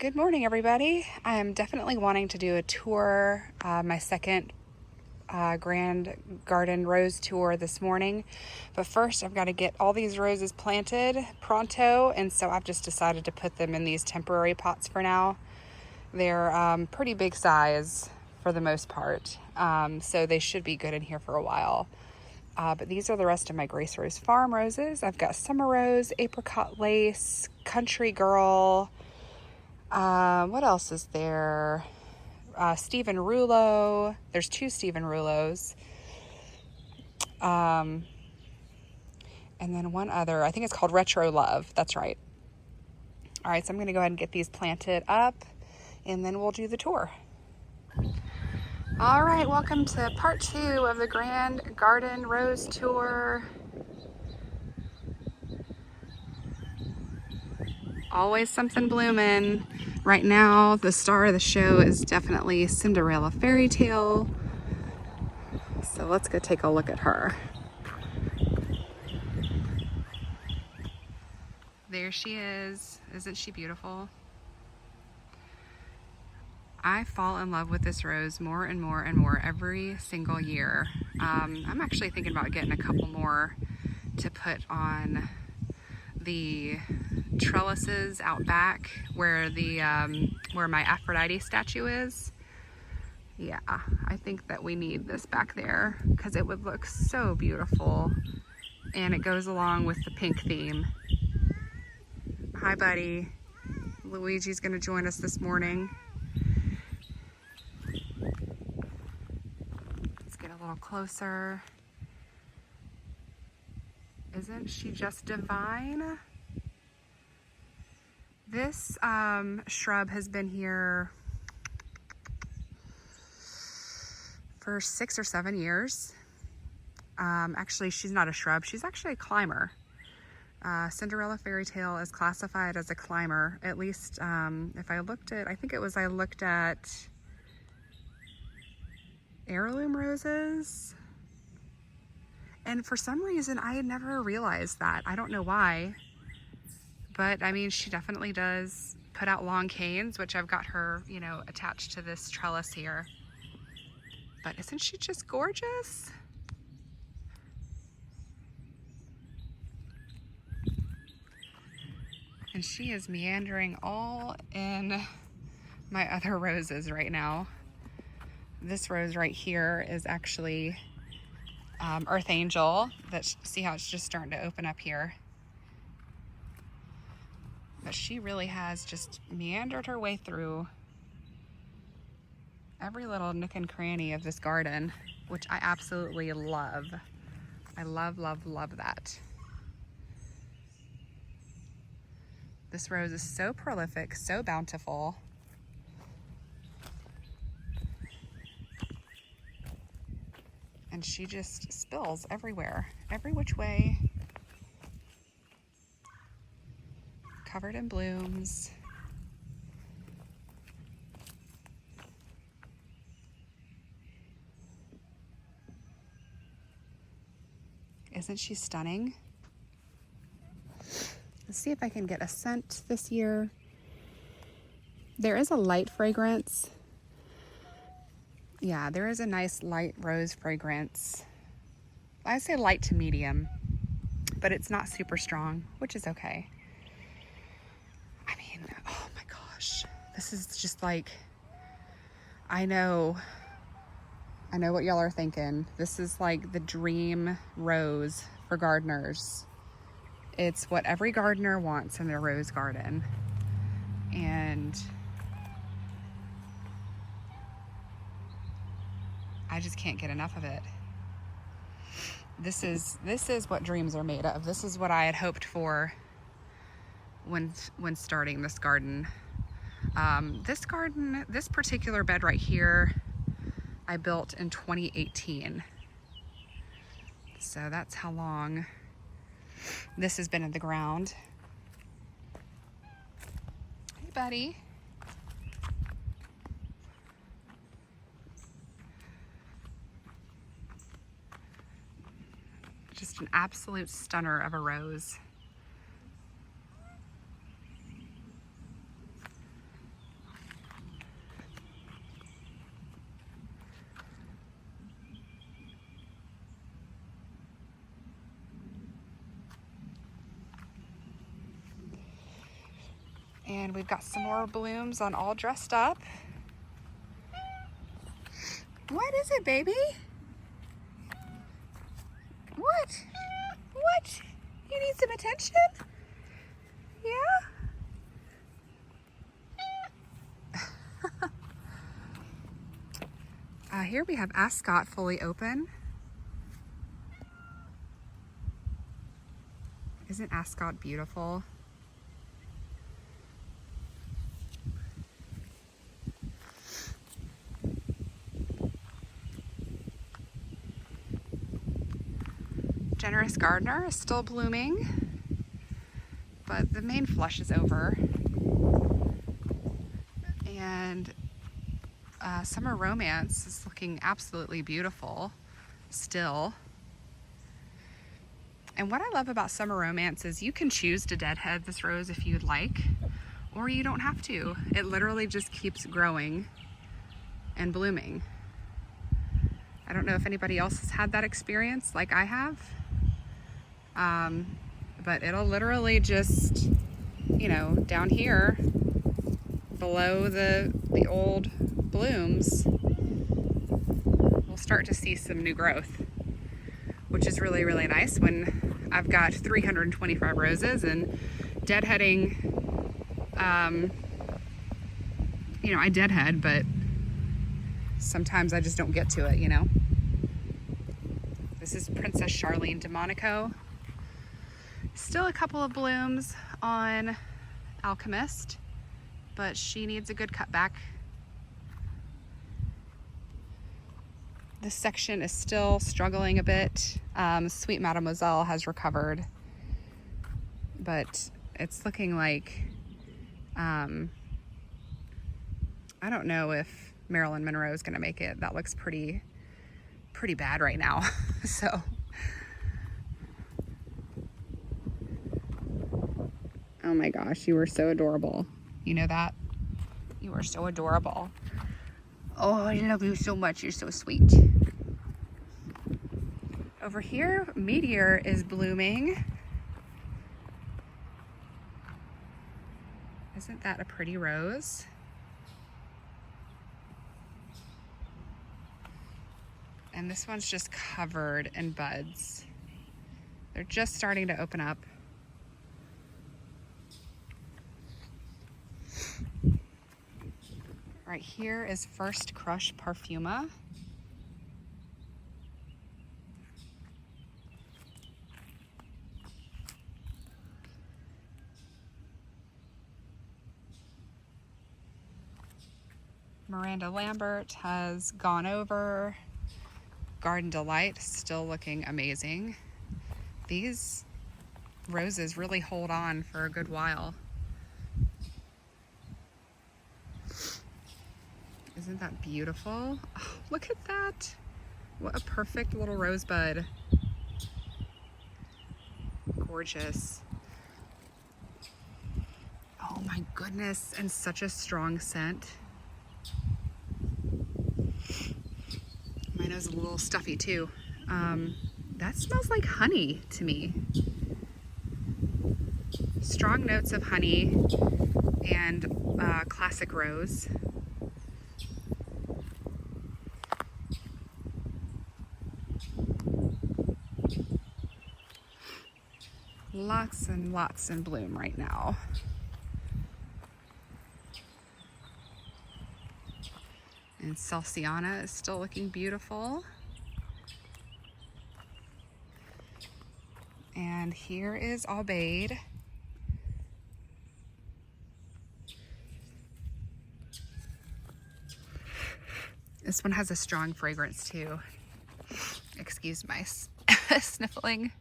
Good morning, everybody. I am definitely wanting to do a tour, my second grand garden rose tour this morning. But first, I've got to get all these roses planted pronto, and so I've just decided to put them in these temporary pots for now. They're pretty big size for the most part, so they should be good in here for a while. But these are the rest of my Grace Rose Farm roses. I've got Summer Rose, Apricot Lace, Country Girl. What else is there? Stephen Rouleau. There's two Stephen Rouleaus. And then one other, I think it's called Retro Love. That's right. All right, so I'm going to go ahead and get these planted up, and then we'll do the tour. All right, welcome to part 2 of the Grand Garden Rose Tour. Always something blooming. Right now, the star of the show is definitely Cinderella Fairy Tale. So let's go take a look at her. There she is. Isn't she beautiful? I fall in love with this rose more and more and more every single year. I'm actually thinking about getting a couple more to put on the trellises out back where the where my Aphrodite statue is. Yeah, I think that we need this back there because it would look so beautiful, and it goes along with the pink theme. Hi, buddy. Luigi's gonna join us this morning. Let's get a little closer. Isn't she just divine? This shrub has been here for 6 or 7 years. Actually, she's not a shrub. She's actually a climber. Cinderella Fairy Tale is classified as a climber. At least if I looked at heirloom roses. And for some reason, I had never realized that. I don't know why. But I mean, she definitely does put out long canes, which I've got her, attached to this trellis here. But isn't she just gorgeous? And she is meandering all in my other roses right now. This rose right here is actually Earth Angel. See how it's just starting to open up here. But she really has just meandered her way through every little nook and cranny of this garden, which I absolutely love. I love, love, love that. This rose is so prolific, so bountiful. And she just spills everywhere, every which way. Covered in blooms. Isn't she stunning? Let's see if I can get a scent this year. There is a light fragrance. Yeah, there is a nice light rose fragrance. I say light to medium, but it's not super strong, which is okay. I mean, oh my gosh, this is just like, I know what y'all are thinking. This is like the dream rose for gardeners. It's what every gardener wants in their rose garden. And I just can't get enough of it. This is what dreams are made of. This is what I had hoped for when starting this garden. This particular bed right here, I built in 2018. So that's how long this has been in the ground. Hey, buddy. Just an absolute stunner of a rose. And we've got some more blooms on all dressed up. What is it, baby? What? What? You need some attention? Yeah? Here we have ascot fully open. Isn't ascot beautiful? Generous Gardener is still blooming, but the main flush is over. And Summer Romance is looking absolutely beautiful still. And what I love about Summer Romance is you can choose to deadhead this rose if you'd like, or you don't have to. It literally just keeps growing and blooming. I don't know if anybody else has had that experience like I have, but it'll literally just, you know, down here below the old blooms, we'll start to see some new growth, which is really, really nice when I've got 325 roses and deadheading. You know, I deadhead, but sometimes I just don't get to it, you know. This is Princess Charlene de Monaco. Still a couple of blooms on Alchemist, but she needs a good cutback. This section is still struggling a bit. Sweet Mademoiselle has recovered, but it's looking like, I don't know if Marilyn Monroe is gonna make it. That looks pretty bad right now. So, oh my gosh, you were so adorable. You know that? You are so adorable. Oh, I love you so much. You're so sweet. Over here, Meteor is blooming. Isn't that a pretty rose? And this one's just covered in buds. They're just starting to open up. Right here is First Crush Parfuma. Miranda Lambert has gone over. Garden Delight still looking amazing. These roses really hold on for a good while. Isn't that beautiful? Oh, look at that. What a perfect little rosebud. Gorgeous. Oh my goodness, and such a strong scent. My nose is a little stuffy too. That smells like honey to me. Strong notes of honey and classic rose. Lots and lots in bloom right now. And Celsiana is still looking beautiful. And here is Aubade. This one has a strong fragrance too. Excuse my sniffling.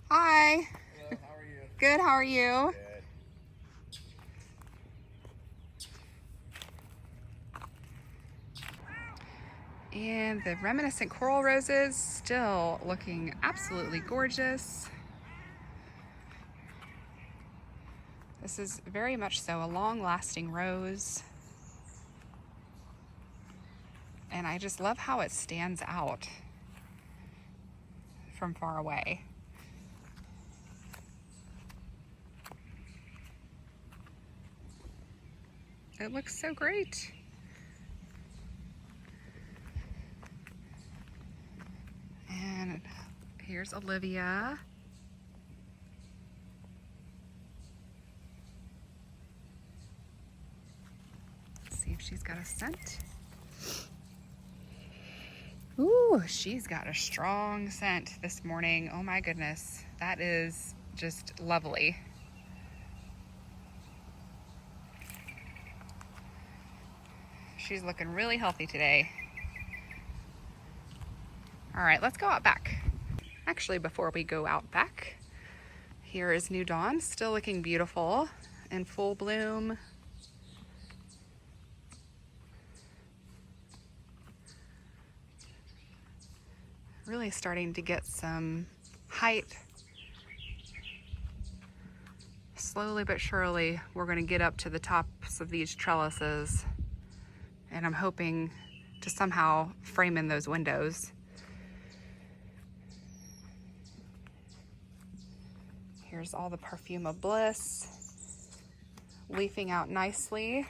Hi. Hello, how are you? Good, how are you? Good. And the reminiscent coral roses still looking absolutely gorgeous. This is very much so a long-lasting rose. And I just love how it stands out. from far away. It looks so great. And here's Olivia. Let's see if she's got a scent. Ooh, she's got a strong scent this morning. Oh my goodness, that is just lovely. She's looking really healthy today. All right, let's go out back. Actually, before we go out back, here is New Dawn, still looking beautiful in full bloom. Really starting to get some height. Slowly but surely, we're going to get up to the tops of these trellises, and I'm hoping to somehow frame in those windows. Here's all the perfume of bliss leafing out nicely.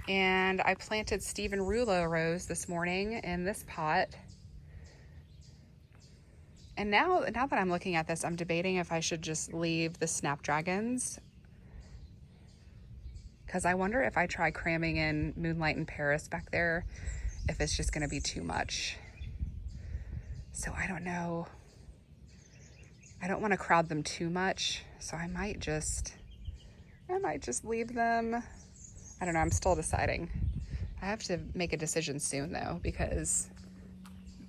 And I planted Stephen Rouleau rose this morning in this pot. And now that I'm looking at this, I'm debating if I should just leave the snapdragons, because I wonder if I try cramming in Moonlight in Paris back there, if it's just gonna be too much. So I don't know. I don't want to crowd them too much, so I might just leave them. I don't know, I'm still deciding. I have to make a decision soon though, because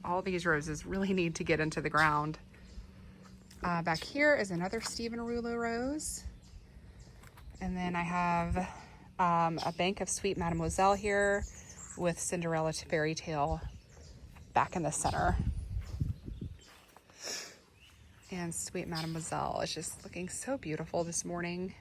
all these roses really need to get into the ground. Back here is another Stephen Rouleau rose. And then I have a bank of Sweet Mademoiselle here with Cinderella Fairy Tale back in the center. And Sweet Mademoiselle is just looking so beautiful this morning.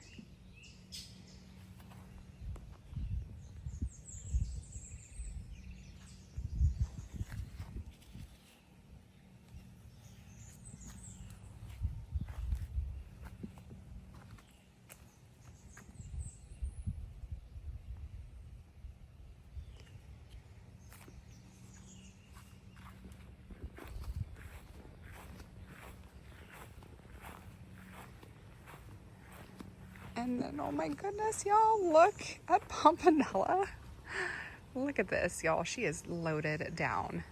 And then, oh my goodness, y'all, look at Pompanella. Look at this, y'all. She is loaded down.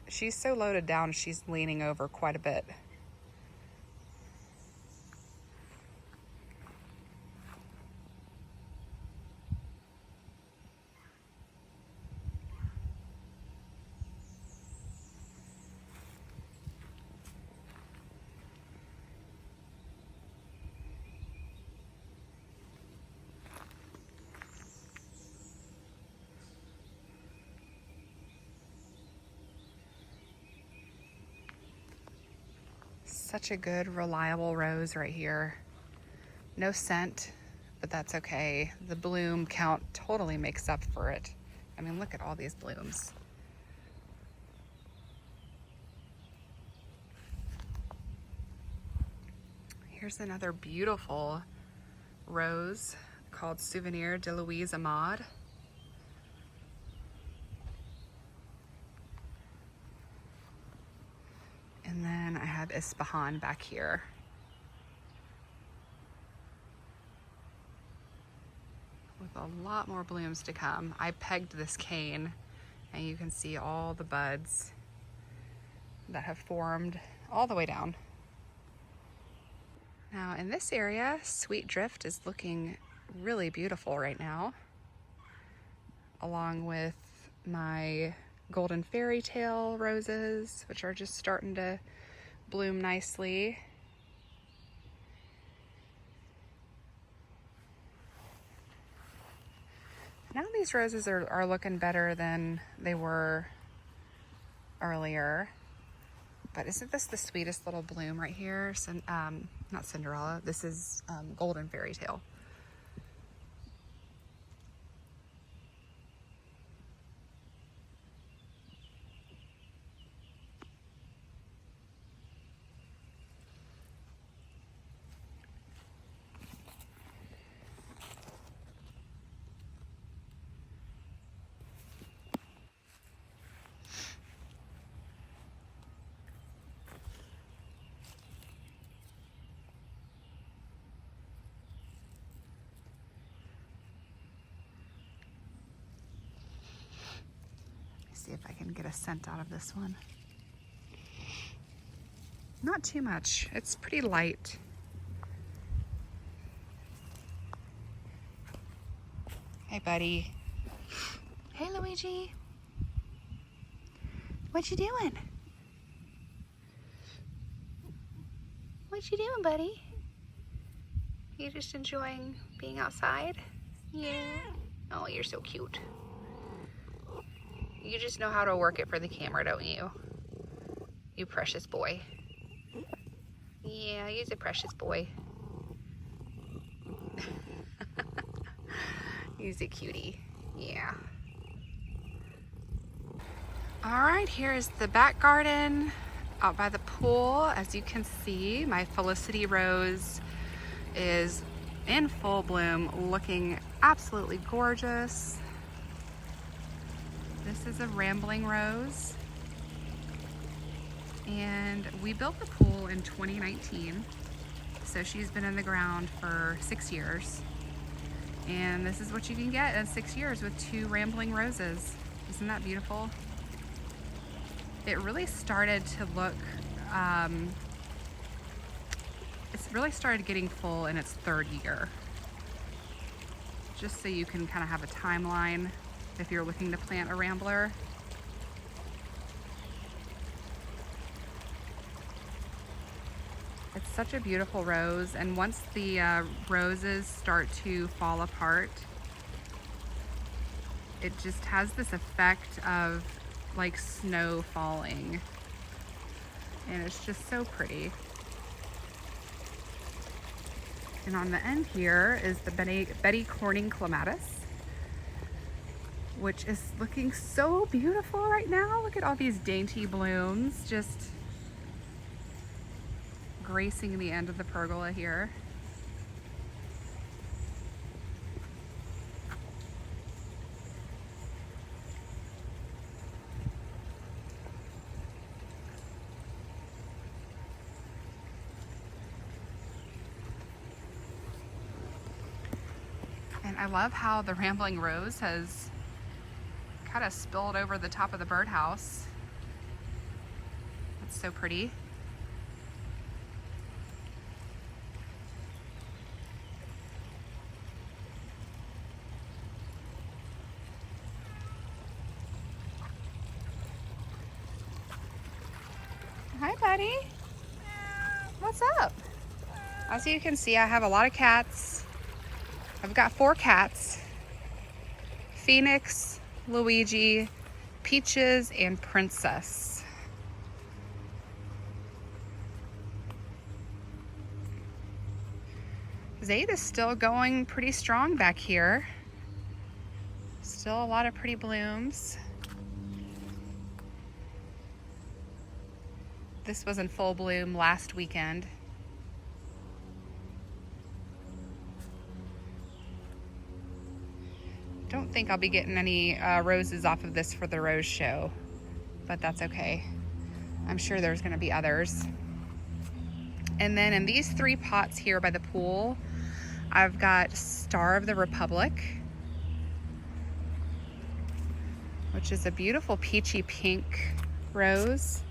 She's so loaded down, she's leaning over quite a bit. Such a good, reliable rose right here. No scent, but that's okay. The bloom count totally makes up for it. I mean, look at all these blooms. Here's another beautiful rose called Souvenir de Louise Amade. And then I have Ispahan back here. With a lot more blooms to come. I pegged this cane and you can see all the buds that have formed all the way down. Now in this area, Sweet Drift is looking really beautiful right now, along with my Golden Fairy Tale roses, which are just starting to bloom nicely. Now these roses are looking better than they were earlier. But isn't this the sweetest little bloom right here? Not Cinderella, this is Golden Fairy Tale. can get a scent out of this one. Not too much. It's pretty light. Hey, buddy. Hey, Luigi. What you doing? What you doing, buddy? You just enjoying being outside? Yeah. Oh, you're so cute. You just know how to work it for the camera, don't you? You precious boy. Yeah, he's a precious boy. He's a cutie. Yeah. All right, here is the back garden out by the pool. As you can see, my Felicity rose is in full bloom, looking absolutely gorgeous. This is a rambling rose. And we built the pool in 2019. So she's been in the ground for 6 years. And this is what you can get in 6 years with 2 rambling roses. Isn't that beautiful? It really started to look, it's really started getting full in its 3rd year. Just so you can kind of have a timeline if you're looking to plant a rambler. It's such a beautiful rose, and once the roses start to fall apart, it just has this effect of like snow falling, and it's just so pretty. And on the end here is the Betty Corning clematis, which is looking so beautiful right now. Look at all these dainty blooms just gracing the end of the pergola here. And I love how the rambling rose has kind of spilled over the top of the birdhouse. That's so pretty. Hi, buddy. What's up? As you can see, I have a lot of cats. I've got 4 cats. Phoenix, Luigi, Peaches, and Princess. Zade is still going pretty strong back here. Still a lot of pretty blooms. This was in full bloom last weekend. Don't think I'll be getting any roses off of this for the rose show, but that's okay. I'm sure there's gonna be others. And then in these 3 pots here by the pool, I've got Star of the Republic, which is a beautiful peachy pink rose.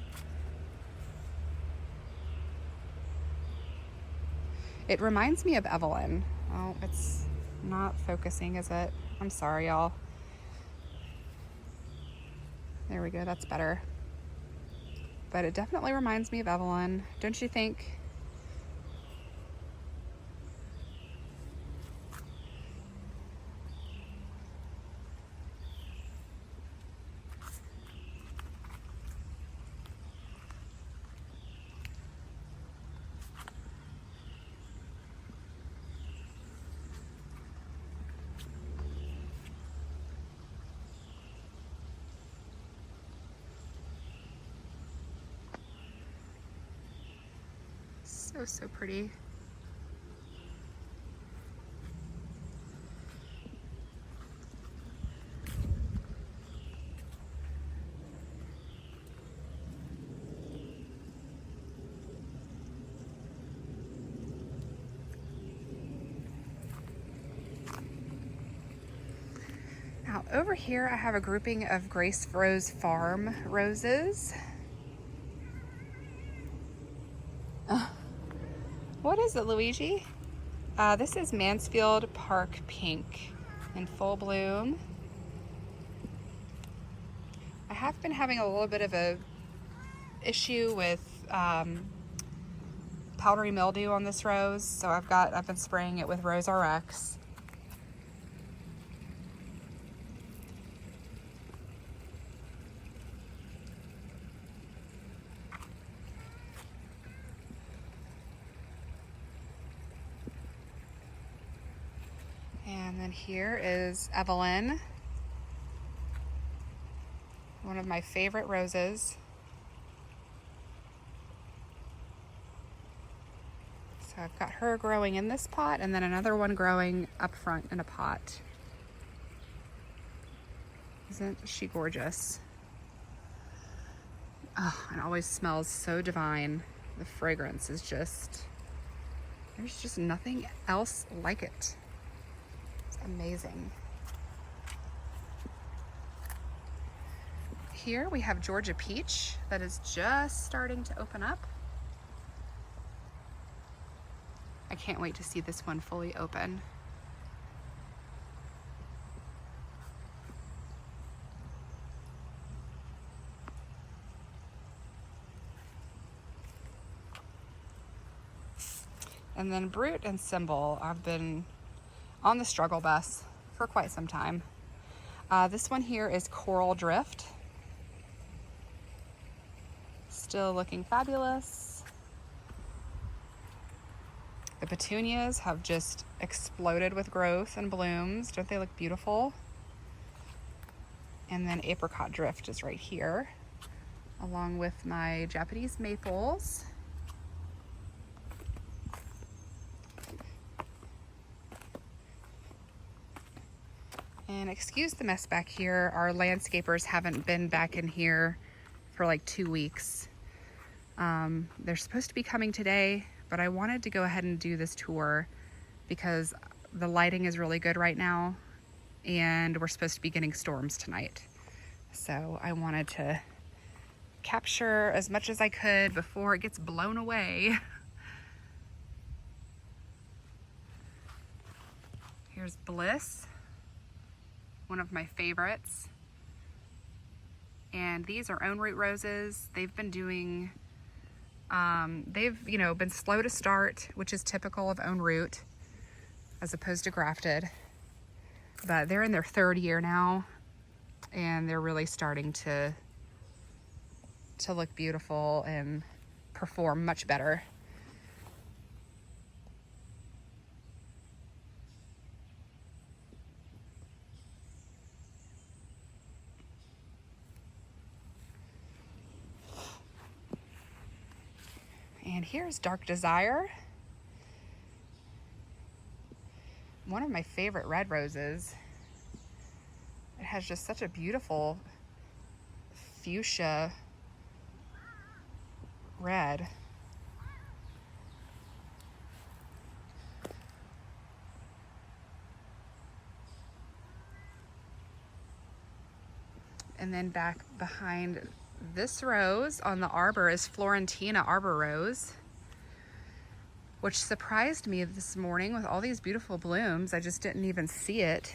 It reminds me of Evelyn. Oh, it's not focusing, is it? I'm sorry, y'all. There we go, that's better. But it definitely reminds me of Evelyn, don't you think? So pretty. Over here I have a grouping of Grace Rose Farm roses. What is it, Luigi? This is Mansfield Park Pink in full bloom. I have been having a little bit of a issue with powdery mildew on this rose, so I've been spraying it with Rose RX. And then here is Evelyn, one of my favorite roses. So I've got her growing in this pot and then another one growing up front in a pot. Isn't she gorgeous? Oh, it always smells so divine. The fragrance is there's just nothing else like it. It's amazing. Here we have Georgia Peach that is just starting to open up. I can't wait to see this one fully open. And then Brute and Symbol, I've been on the struggle bus for quite some time. This one here is Coral Drift. Still looking fabulous. The petunias have just exploded with growth and blooms. Don't they look beautiful? And then Apricot Drift is right here, along with my Japanese maples. And excuse the mess back here. Our landscapers haven't been back in here for like 2 weeks. They're supposed to be coming today, but I wanted to go ahead and do this tour because the lighting is really good right now and we're supposed to be getting storms tonight. So I wanted to capture as much as I could before it gets blown away. Here's Bliss, one of my favorites. And these are own root roses. They've been doing, they've been slow to start, which is typical of own root as opposed to grafted. But they're in their 3rd year now and they're really starting to look beautiful and perform much better. And here's Dark Desire, one of my favorite red roses. It has just such a beautiful fuchsia red. And then back behind this rose on the arbor is Florentina Arbor Rose, which surprised me this morning with all these beautiful blooms. I just didn't even see it.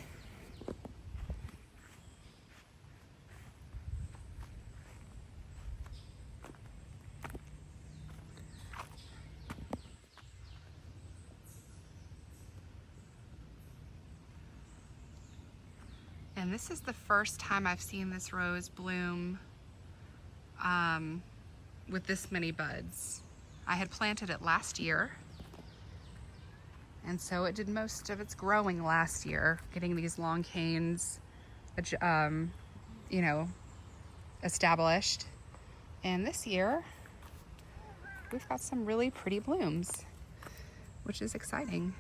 And this is the first time I've seen this rose bloom with this many buds. I had planted it last year, and so it did most of its growing last year, getting these long canes, established. And this year, we've got some really pretty blooms, which is exciting.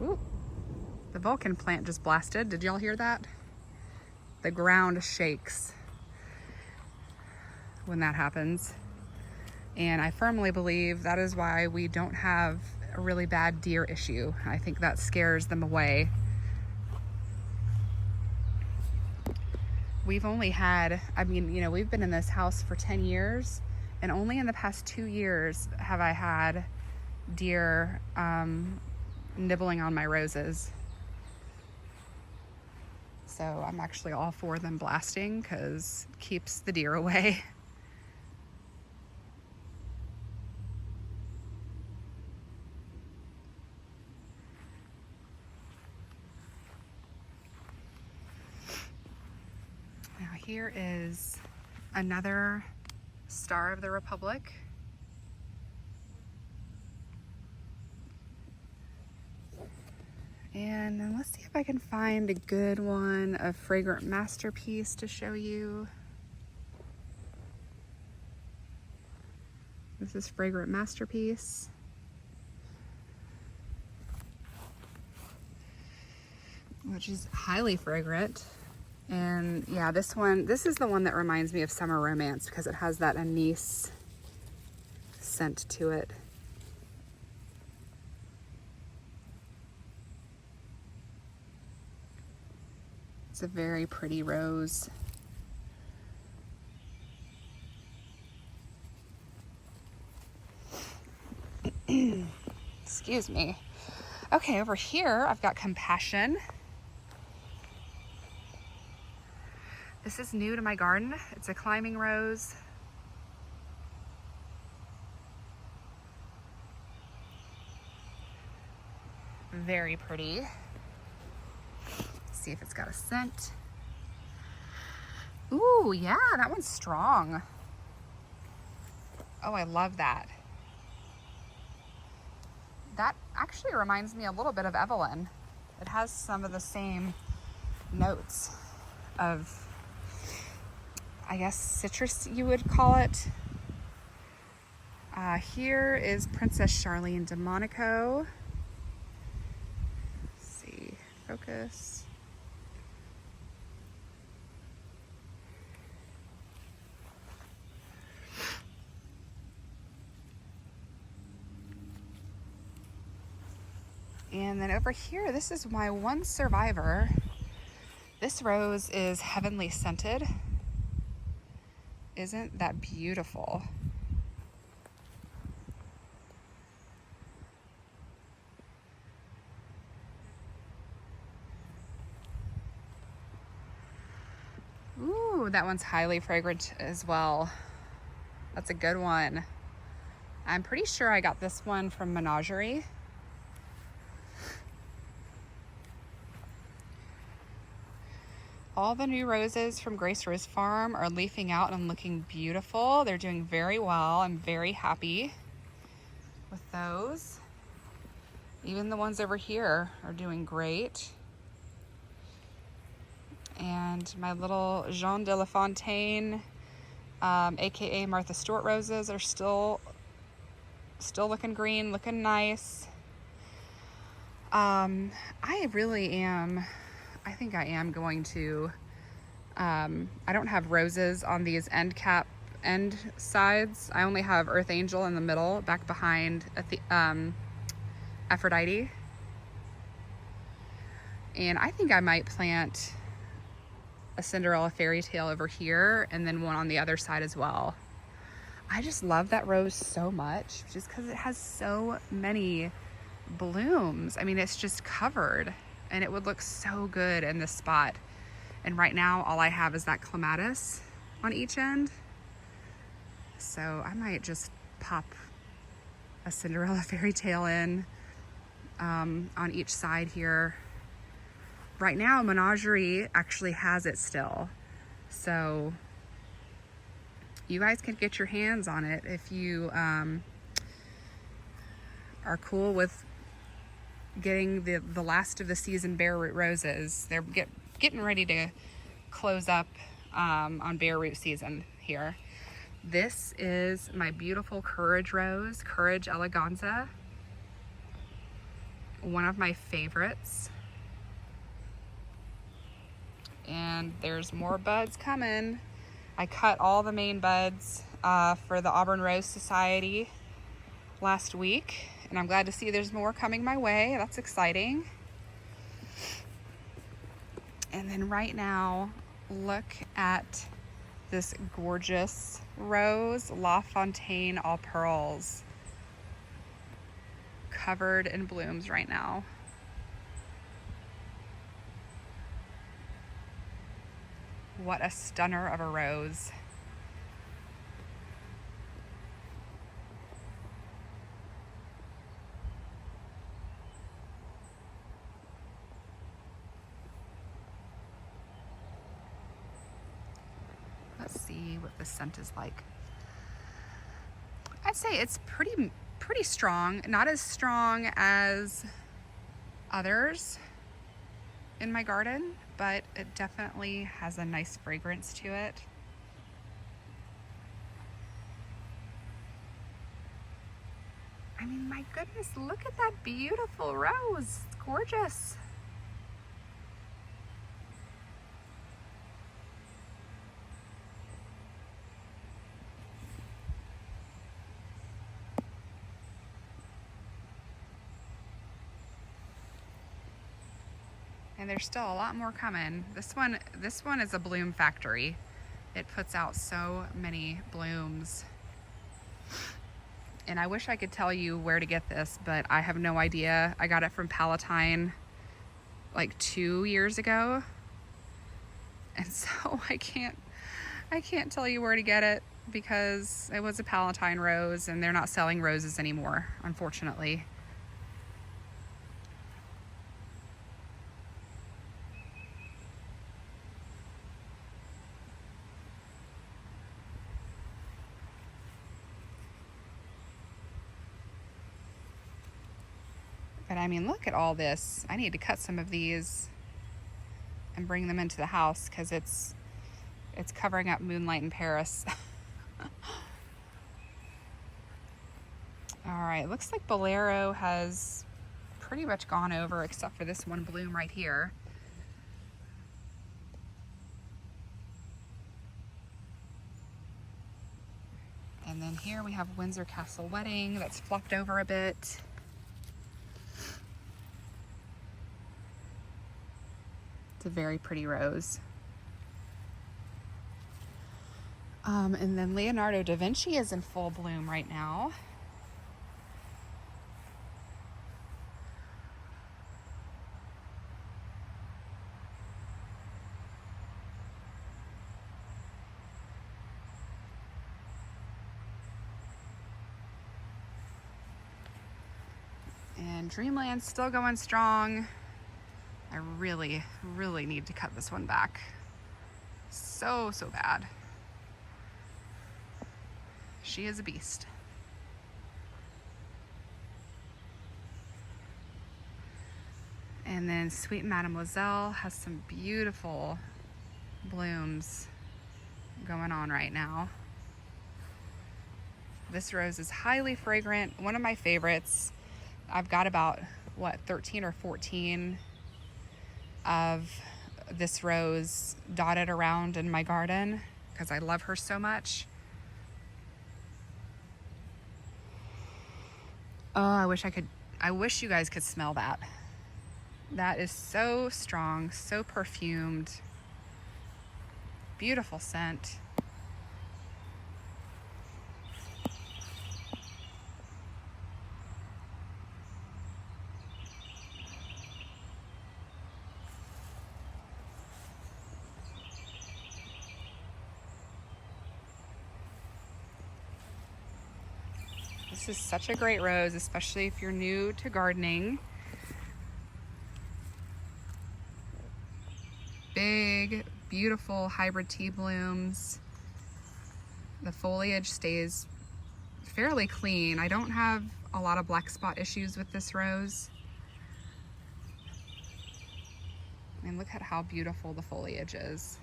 Ooh, the Vulcan plant just blasted. Did y'all hear that? The ground shakes when that happens. And I firmly believe that is why we don't have a really bad deer issue. I think that scares them away. We've only had, I mean, you know, we've been in this house for 10 years, and only in the past 2 years have I had deer nibbling on my roses. So I'm actually all for them blasting because it keeps the deer away. Now here is another Star of the Republic. And then let's see if I can find a good one, a fragrant masterpiece to show you. This is fragrant masterpiece. Which is highly fragrant. And yeah, this is the one that reminds me of Summer Romance because it has that anise scent to it. It's a very pretty rose. Excuse me. Okay, over here I've got Compassion. This is new to my garden. It's a climbing rose. Very pretty. Let's see if it's got a scent. Ooh, yeah, that one's strong. Oh, I love that. That actually reminds me a little bit of Evelyn. It has some of the same notes of, I guess, citrus, you would call it. Here is Princess Charlene de Monaco. Let's see, focus. And then over here, this is my one survivor. This rose is heavenly scented. Isn't that beautiful? Ooh, that one's highly fragrant as well. That's a good one. I'm pretty sure I got this one from Menagerie. All the new roses from Grace Rose Farm are leafing out and looking beautiful. They're doing very well. I'm very happy with those. Even the ones over here are doing great. And my little Jean de la Fontaine, aka Martha Stewart roses, are still looking green, looking nice. I think I am going to, I don't have roses on these end sides. I only have Earth Angel in the middle, back behind Aphrodite. And I think I might plant a Cinderella Fairy Tale over here and then one on the other side as well. I just love that rose so much just because it has so many blooms. I mean, it's just covered. And it would look so good in this spot. And right now, all I have is that clematis on each end. So I might just pop a Cinderella Fairy Tale in on each side here. Right now, Menagerie actually has it still. So you guys can get your hands on it if you are cool with getting the last of the season bare root roses. They're getting ready to close up on bare root season here. This is my beautiful Courage rose, Courage eleganza. One of my favorites. And there's more buds coming. I cut all the main buds for the Auburn Rose Society last week, and I'm glad to see there's more coming my way. That's exciting. And then right now, look at this gorgeous rose, La Fontaine All Pearls, covered in blooms right now. What a stunner of a rose. Let's see what the scent is like. I'd say it's pretty strong, not as strong as others in my garden, but it definitely has a nice fragrance to it. I mean, my goodness, look at that beautiful rose. It's gorgeous. And there's still a lot more coming. This one is a bloom factory. It puts out so many blooms. And I wish I could tell you where to get this, but I have no idea. I got it from Palatine like 2 years ago. And so I can't tell you where to get it because it was a Palatine rose and they're not selling roses anymore, unfortunately. But I mean, look at all this. I need to cut some of these and bring them into the house because it's covering up Moonlight in Paris. All right, looks like Bolero has pretty much gone over except for this one bloom right here. And then here we have Windsor Castle Wedding that's flopped over a bit. It's a very pretty rose. And then Leonardo da Vinci is in full bloom right now. And Dreamland's still going strong. I really need to cut this one back. So bad. She is a beast. And then Sweet Mademoiselle has some beautiful blooms going on right now. This rose is highly fragrant, one of my favorites. I've got about, 13 or 14 of this rose dotted around in my garden because I love her so much. Oh, I wish you guys could smell that. That is so strong, so perfumed. Beautiful scent. This is such a great rose, especially if you're new to gardening. Big, beautiful hybrid tea blooms. The foliage stays fairly clean. I don't have a lot of black spot issues with this rose. And look at how beautiful the foliage is.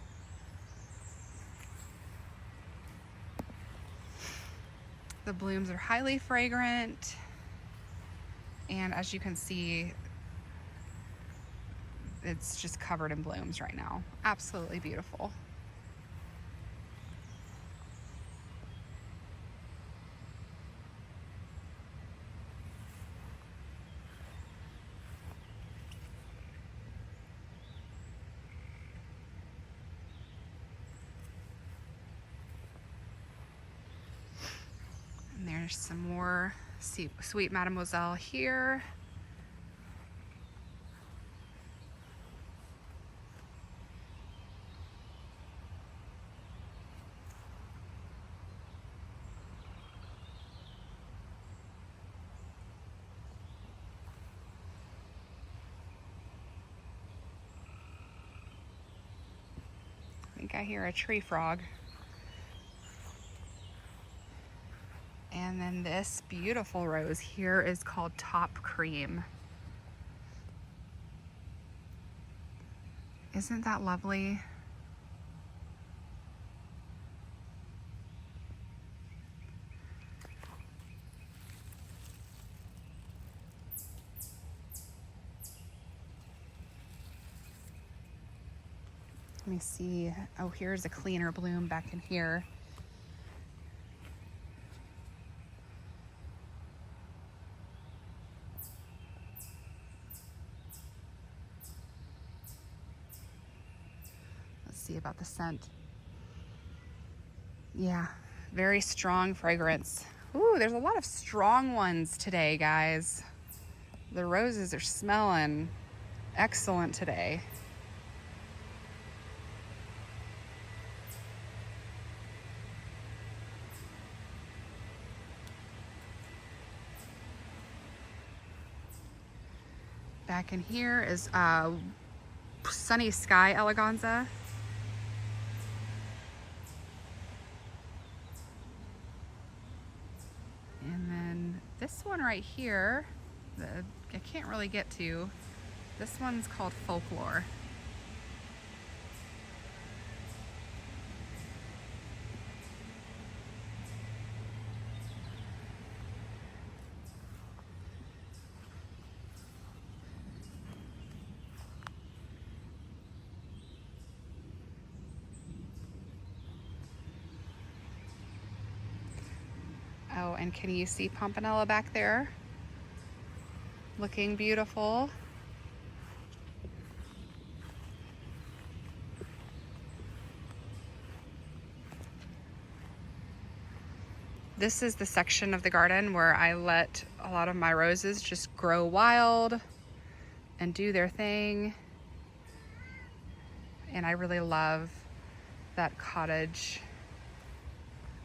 The blooms are highly fragrant, and as you can see, it's just covered in blooms right now. Absolutely beautiful. There's some more sweet Mademoiselle here. I think I hear a tree frog. And then this beautiful rose here is called Top Cream. Isn't that lovely? Let me see. Oh, here's a cleaner bloom back in here. Let's see about the scent. Yeah, very strong fragrance. Ooh, there's a lot of strong ones today, guys. The roses are smelling excellent today. Back in here is Sunny Sky Eleganza. And then this one right here, I can't really get to. This one's called Folklore. Oh, and can you see Pompanella back there? Looking beautiful. This is the section of the garden where I let a lot of my roses just grow wild and do their thing. And I really love that cottage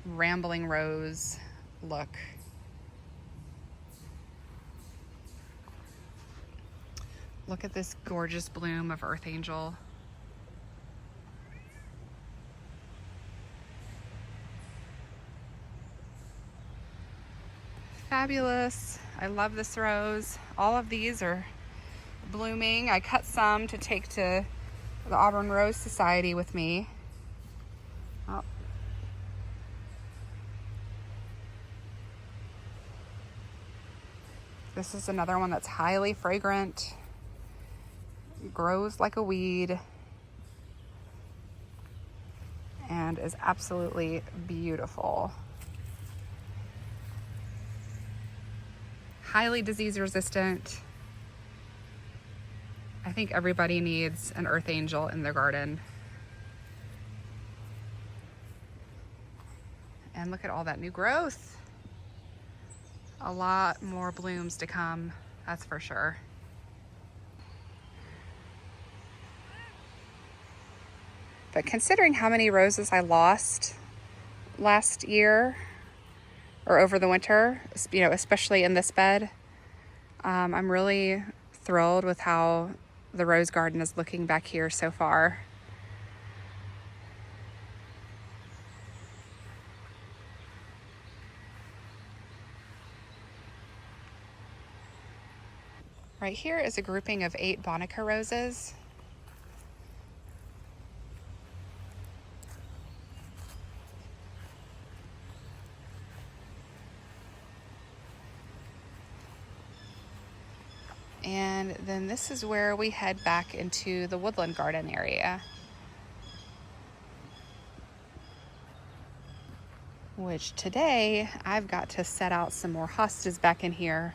rambling rose look. Look at this gorgeous bloom of Earth Angel. Fabulous. I love this rose. All of these are blooming. I cut some to take to the Auburn Rose Society with me. Oh. This is another one that's highly fragrant. Grows like a weed. And is absolutely beautiful. Highly disease resistant. I think everybody needs an Earth Angel in their garden. And look at all that new growth. A lot more blooms to come, that's for sure. But considering how many roses I lost last year or over the winter, you know, especially in this bed, I'm really thrilled with how the rose garden is looking back here so far. Right here is a grouping of 8 Bonica roses. And then this is where we head back into the Woodland garden area, which today I've got to set out some more hostas back in here.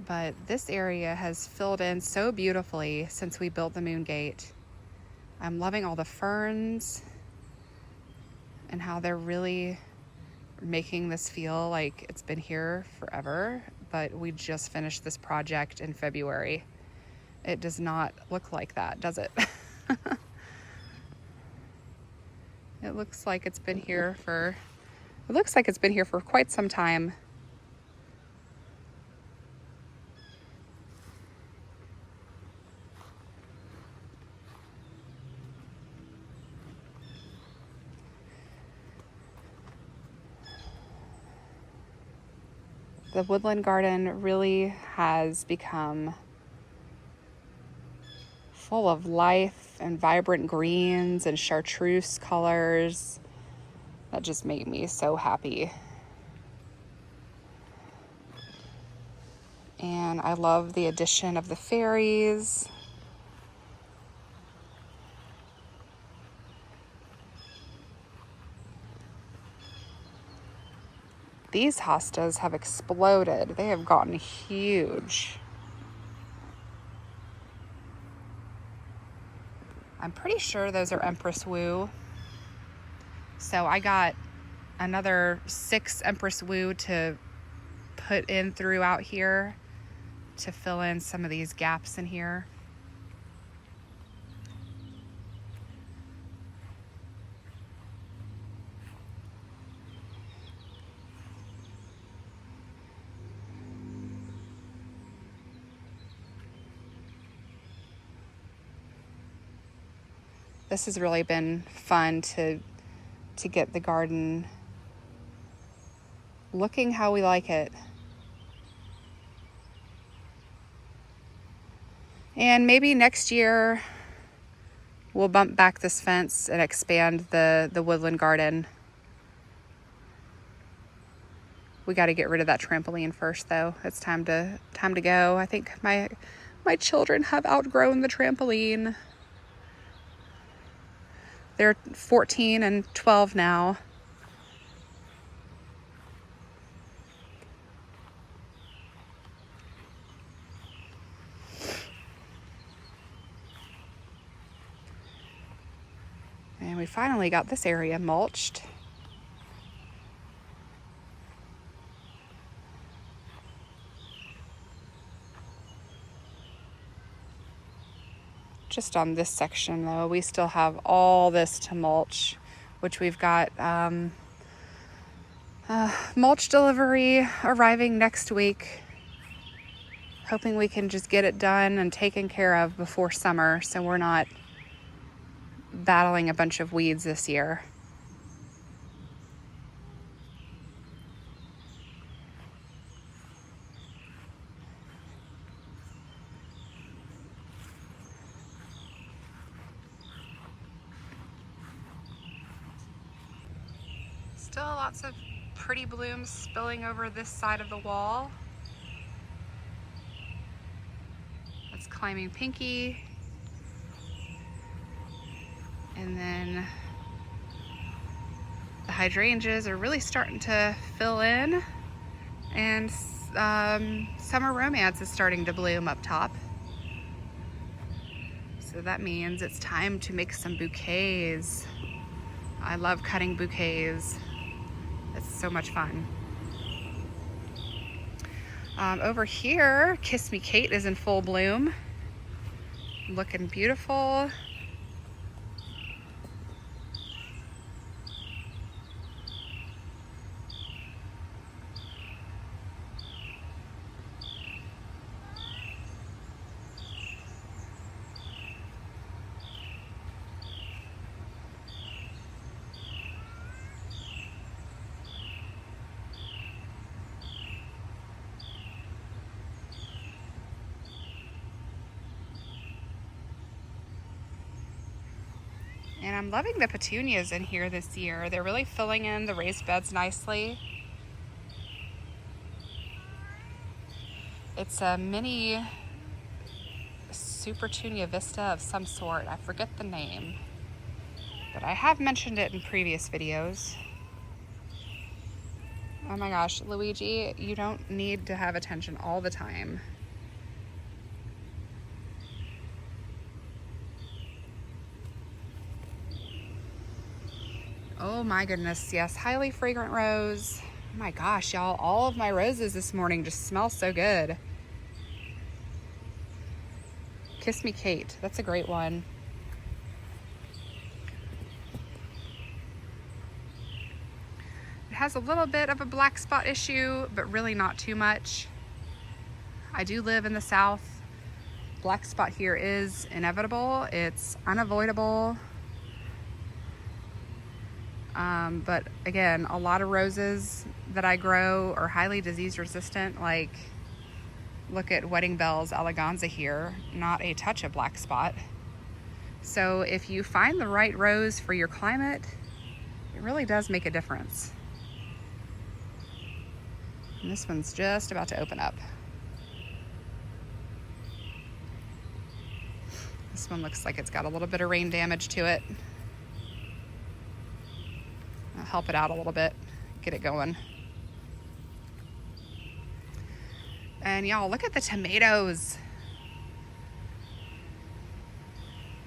But this area has filled in so beautifully since we built the moon gate. I'm loving all the ferns and how they're really making this feel like it's been here forever, but we just finished this project in February. It does not look like that, does it? It looks like it's been here for, quite some time. The woodland garden really has become full of life and vibrant greens and chartreuse colors that just make me so happy. And I love the addition of the fairies. These hostas have exploded. They have gotten huge. I'm pretty sure those are Empress Wu. So I got another 6 Empress Wu to put in throughout here to fill in some of these gaps in here. This has really been fun to get the garden looking how we like it. And maybe next year we'll bump back this fence and expand the woodland garden. We got to get rid of that trampoline first, though. It's time to go. I think my children have outgrown the trampoline. They're 14 and 12 now. And we finally got this area mulched. Just on this section, though, we still have all this to mulch, which we've got mulch delivery arriving next week. Hoping we can just get it done and taken care of before summer so we're not battling a bunch of weeds this year. Still lots of pretty blooms spilling over this side of the wall. It's climbing pinky. And then the hydrangeas are really starting to fill in. And summer romance is starting to bloom up top. So that means it's time to make some bouquets. I love cutting bouquets. It's so much fun. Over here, Kiss Me Kate is in full bloom. Looking beautiful. And I'm loving the petunias in here this year. They're really filling in the raised beds nicely. It's a mini Supertunia Vista of some sort. I forget the name, but I have mentioned it in previous videos. Oh my gosh, Luigi, you don't need to have attention all the time. Oh my goodness, yes, highly fragrant rose. Oh my gosh, y'all, all of my roses this morning just smell so good. Kiss Me Kate, that's a great one. It has a little bit of a black spot issue, but really not too much. I do live in the South. Black spot here is inevitable, it's unavoidable. But again, a lot of roses that I grow are highly disease resistant. Like, look at Wedding Bells eleganza here, not a touch of black spot. So if you find the right rose for your climate, it really does make a difference. And this one's just about to open up. This one looks like it's got a little bit of rain damage to it. I'll help it out a little bit, get it going. And y'all, look at the tomatoes.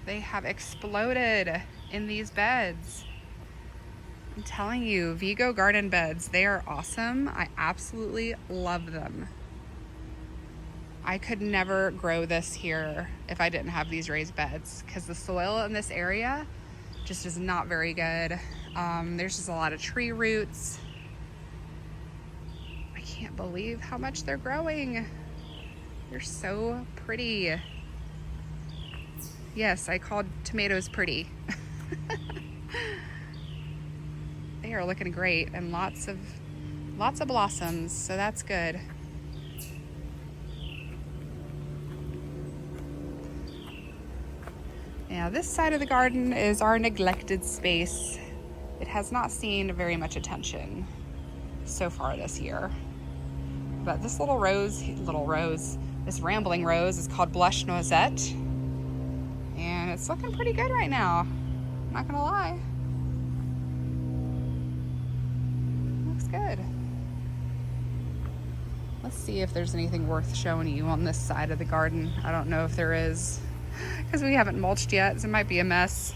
They have exploded in these beds. I'm telling you, Vigo garden beds, they are awesome. I absolutely love them. I could never grow this here if I didn't have these raised beds, because the soil in this area just is not very good. There's just a lot of tree roots. I can't believe how much they're growing. They're so pretty. Yes, I called tomatoes pretty. They are looking great, and lots of blossoms, so that's good. Now this side of the garden is our neglected space. It has not seen very much attention so far this year. But this this rambling rose is called Blush Noisette. And it's looking pretty good right now, not gonna lie. Looks good. Let's see if there's anything worth showing you on this side of the garden. I don't know if there is, because we haven't mulched yet, so it might be a mess.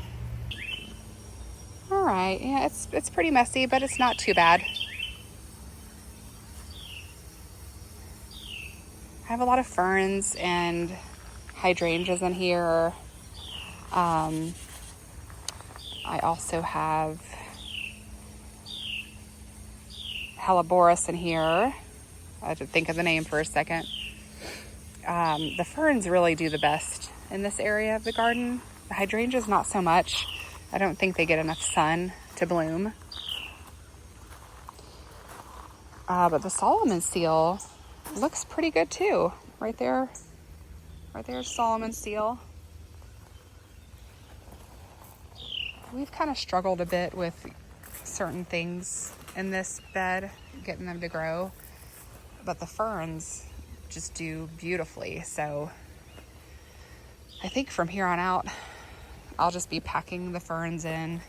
All right, yeah, it's pretty messy, but it's not too bad. I have a lot of ferns and hydrangeas in here. I also have Helleborus in here. I had to think of the name for a second. The ferns really do the best in this area of the garden. The hydrangeas, not so much. I don't think they get enough sun to bloom. But the Solomon seal looks pretty good too. Right there's Solomon seal. We've kind of struggled a bit with certain things in this bed, getting them to grow, but the ferns just do beautifully. So I think from here on out, I'll just be packing the ferns in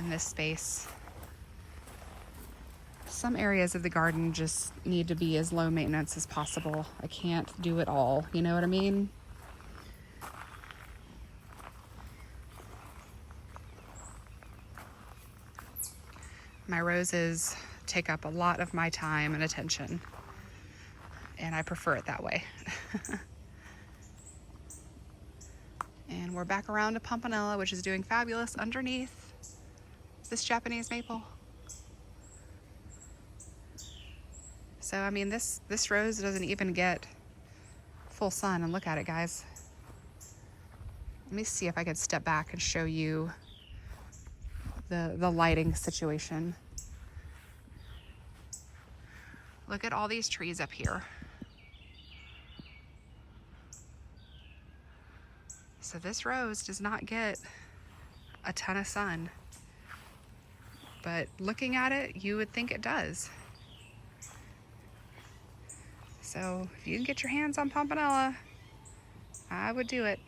this space. Some areas of the garden just need to be as low maintenance as possible. I can't do it all, you know what I mean? My roses take up a lot of my time and attention, and I prefer it that way. And we're back around to Pomponella, which is doing fabulous underneath this Japanese maple. So, I mean, this rose doesn't even get full sun, and look at it, guys. Let me see if I can step back and show you the lighting situation. Look at all these trees up here. So this rose does not get a ton of sun, but looking at it, you would think it does. So if you can get your hands on Pomponella, I would do it.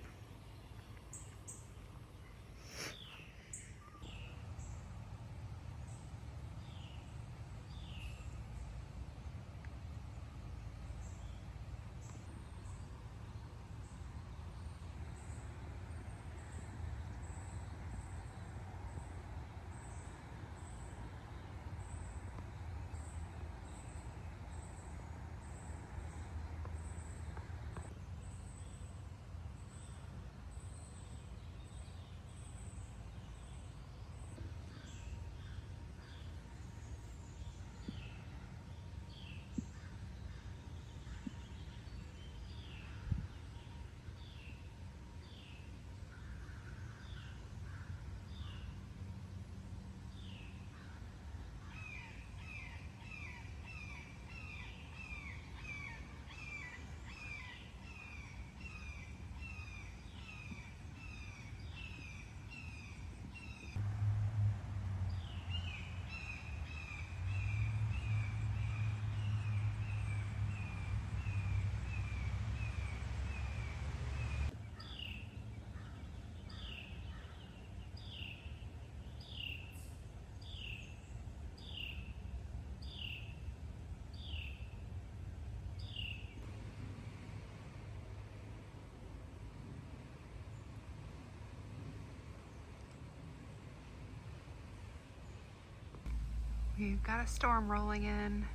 We've got a storm rolling in.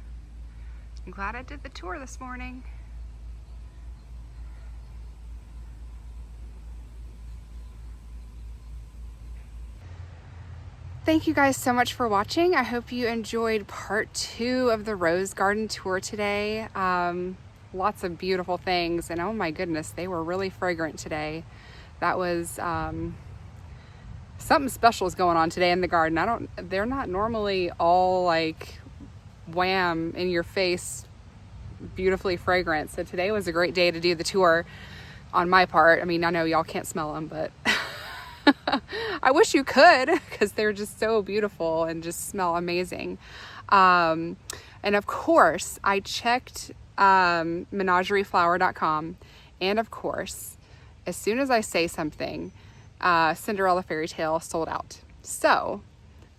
I'm glad I did the tour this morning. Thank you guys so much for watching. I hope you enjoyed part 2 of the Rose Garden tour today. Lots of beautiful things, and oh my goodness, they were really fragrant today. That was something special is going on today in the garden. They're not normally all like wham in your face, beautifully fragrant. So today was a great day to do the tour on my part. I mean, I know y'all can't smell them, but I wish you could, because they're just so beautiful and just smell amazing. And of course, I checked menagerieflower.com, and of course, as soon as I say something, Cinderella Fairy Tale sold out. So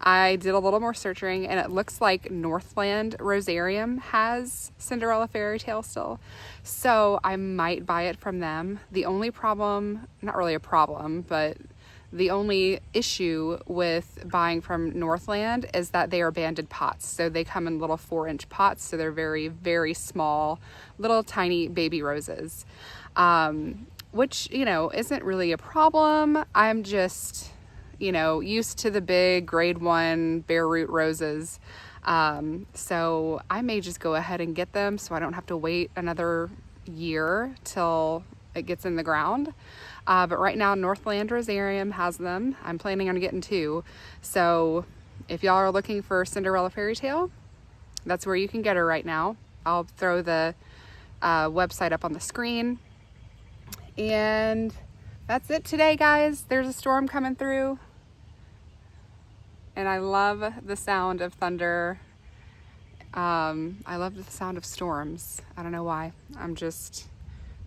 I did a little more searching, and it looks like Northland Rosarium has Cinderella Fairy Tale still. So I might buy it from them. The only problem, not really a problem, but the only issue with buying from Northland is that they are banded pots. So they come in little 4-inch pots. So they're very, very small, little tiny baby roses, which, you know, isn't really a problem. I'm just, you know, used to the big grade 1 bare root roses. So I may just go ahead and get them so I don't have to wait another year till it gets in the ground. But right now, Northland Rosarium has them. I'm planning on getting 2. So if y'all are looking for Cinderella Fairy Tale, that's where you can get her right now. I'll throw the website up on the screen. And that's it today, guys. There's a storm coming through. And I love the sound of thunder. I love the sound of storms. I don't know why. I'm just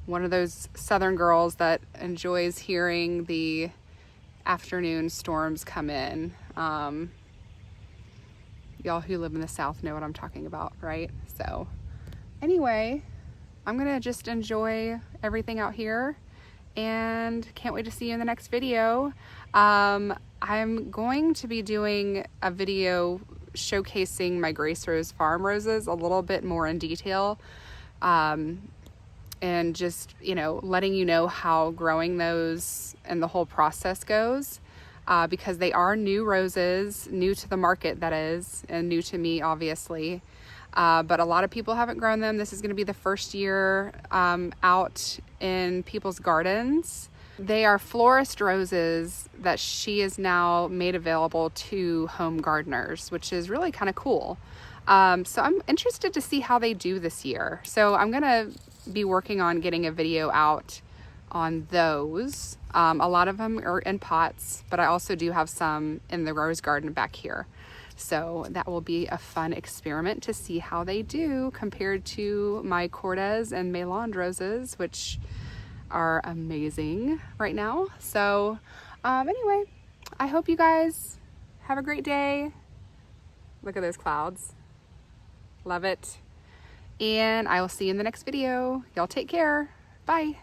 one of those southern girls that enjoys hearing the afternoon storms come in. Y'all who live in the South know what I'm talking about, right? So anyway, I'm gonna just enjoy everything out here, and can't wait to see you in the next video. I'm going to be doing a video showcasing my Grace Rose Farm roses a little bit more in detail. And just, you know, letting you know how growing those and the whole process goes, because they are new roses, new to the market, that is, and new to me, obviously. But a lot of people haven't grown them. This is going to be the first year out in people's gardens. They are florist roses that she has now made available to home gardeners, which is really kind of cool. So I'm interested to see how they do this year. So I'm going to be working on getting a video out on those. A lot of them are in pots, but I also do have some in the rose garden back here. So that will be a fun experiment to see how they do compared to my Cortez and Mélange roses, which are amazing right now. So anyway, I hope you guys have a great day. Look at those clouds. Love it. And I will see you in the next video. Y'all take care. Bye.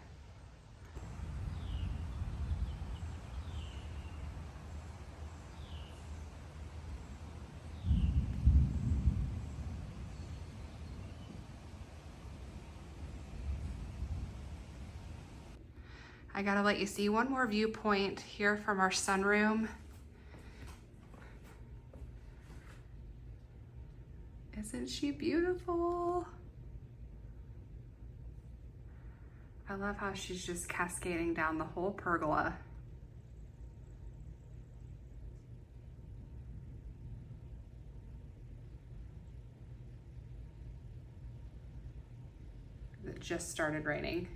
I gotta let you see one more viewpoint here from our sunroom. Isn't she beautiful? I love how she's just cascading down the whole pergola. It just started raining.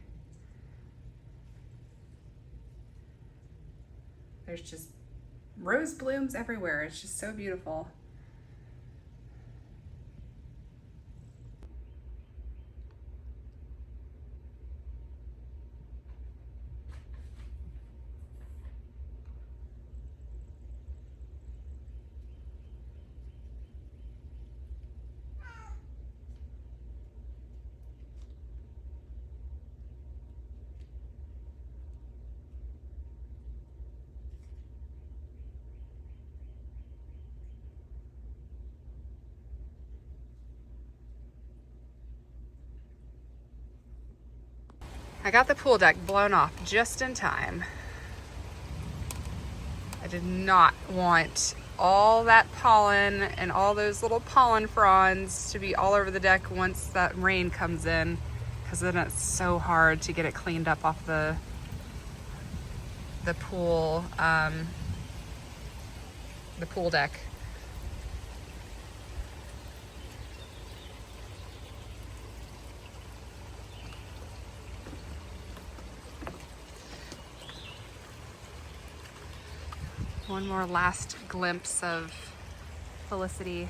There's just rose blooms everywhere. It's just so beautiful. I got the pool deck blown off just in time. I did not want all that pollen and all those little pollen fronds to be all over the deck once that rain comes in, because then it's so hard to get it cleaned up off the pool deck. One more last glimpse of Felicity.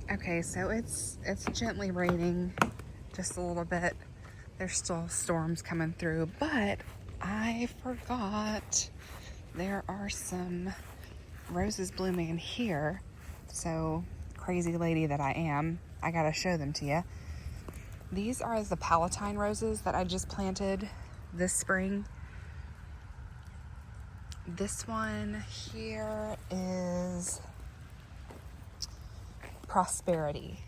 Okay, so it's gently raining just a little bit. There's still storms coming through, but I forgot there are some roses blooming in here. So, crazy lady that I am, I gotta show them to you. These are the Palatine roses that I just planted this spring. This one here is Prosperity.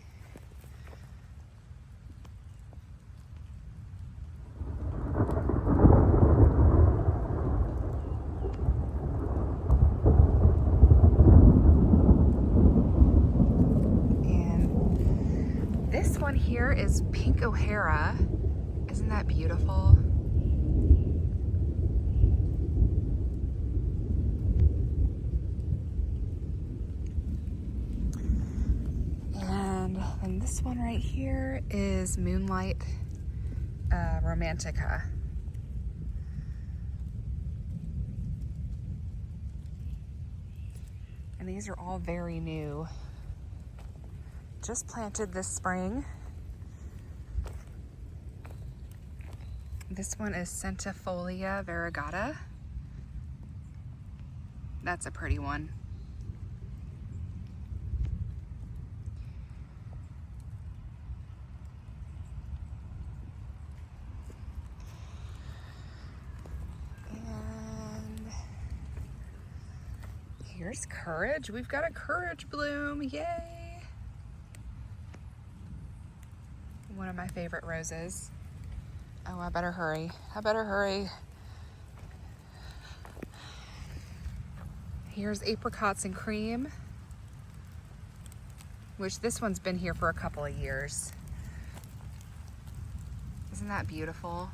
And this one here is Pink O'Hara. Isn't that beautiful? And this one right here is Moonlight Romantica. And these are all very new. Just planted this spring. This one is Centifolia variegata. That's a pretty one. Here's Courage. We've got a Courage bloom. Yay! One of my favorite roses. Oh, I better hurry. I better hurry. Here's Apricots and Cream, which this one's been here for a couple of years. Isn't that beautiful?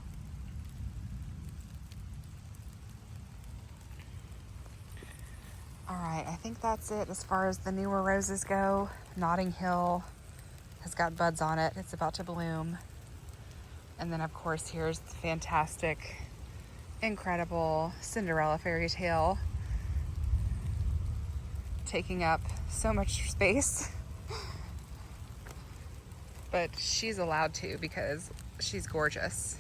All right, I think that's it as far as the newer roses go. Notting Hill has got buds on it. It's about to bloom. And then of course here's the fantastic, incredible Cinderella fairy tale, taking up so much space. But she's allowed to because she's gorgeous.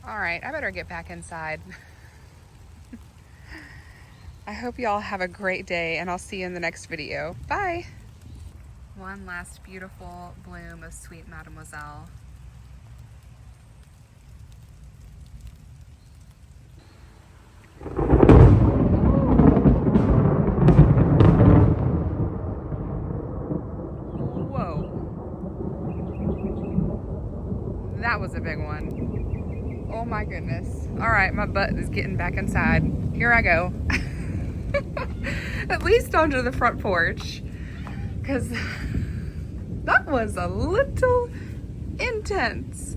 All right, I better get back inside. I hope y'all have a great day, and I'll see you in the next video. Bye. One last beautiful bloom of Sweet Mademoiselle. Whoa. That was a big one. Oh my goodness. All right, my butt is getting back inside. Here I go. At least onto the front porch, because that was a little intense.